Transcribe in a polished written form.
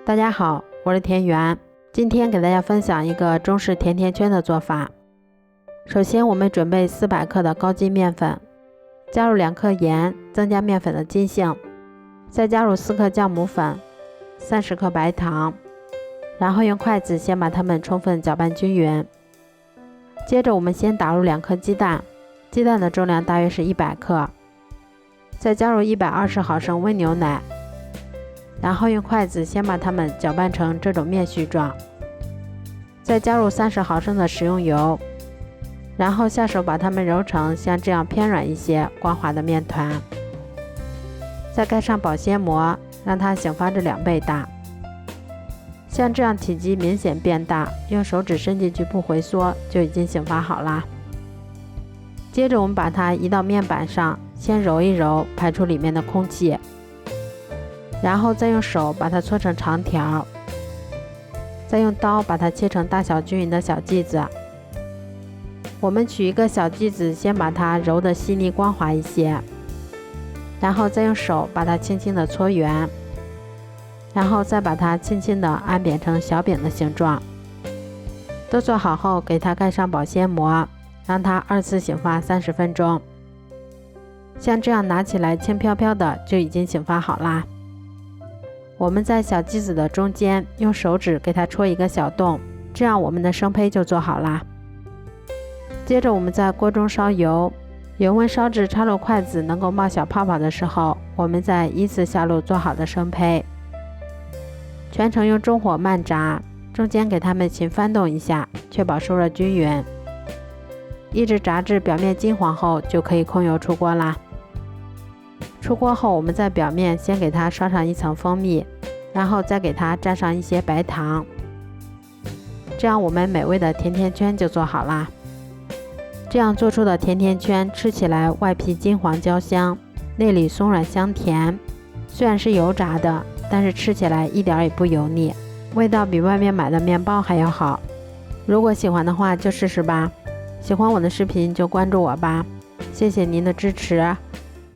大家好，我是田园，今天给大家分享一个中式甜甜圈的做法。首先我们准备400克的高筋面粉，加入2克盐，增加面粉的筋性，再加入4克酵母粉，30克白糖，然后用筷子先把它们充分搅拌均匀。接着我们先打入2颗鸡蛋，鸡蛋的重量大约是100克，再加入120毫升温牛奶，然后用筷子先把它们搅拌成这种面絮状，再加入30毫升的食用油，然后下手把它们揉成像这样偏软一些光滑的面团，再盖上保鲜膜，让它醒发至2倍大。像这样体积明显变大，用手指伸进去不回缩就已经醒发好啦。接着我们把它移到面板上，先揉一揉，排出里面的空气，然后再用手把它搓成长条，再用刀把它切成大小均匀的小剂子。我们取一个小剂子，先把它揉得细腻光滑一些，然后再用手把它轻轻地搓圆，然后再把它轻轻地按扁成小饼的形状。都做好后，给它盖上保鲜膜，让它2次醒发30分钟。像这样拿起来轻飘飘的就已经醒发好啦。我们在小剂子的中间用手指给它戳一个小洞，这样我们的生胚就做好啦。接着我们在锅中烧油，油温烧至插入筷子能够冒小泡泡的时候，我们再依次下入做好的生胚，全程用中火慢炸，中间给它们勤翻动一下，确保受热均匀。一直炸至表面金黄后就可以控油出锅啦。出锅后，我们在表面先给它刷上一层蜂蜜，然后再给它蘸上一些白糖，这样我们美味的甜甜圈就做好啦。这样做出的甜甜圈吃起来外皮金黄焦香，内里松软香甜，虽然是油炸的，但是吃起来一点也不油腻，味道比外面买的面包还要好。如果喜欢的话就试试吧，喜欢我的视频就关注我吧，谢谢您的支持。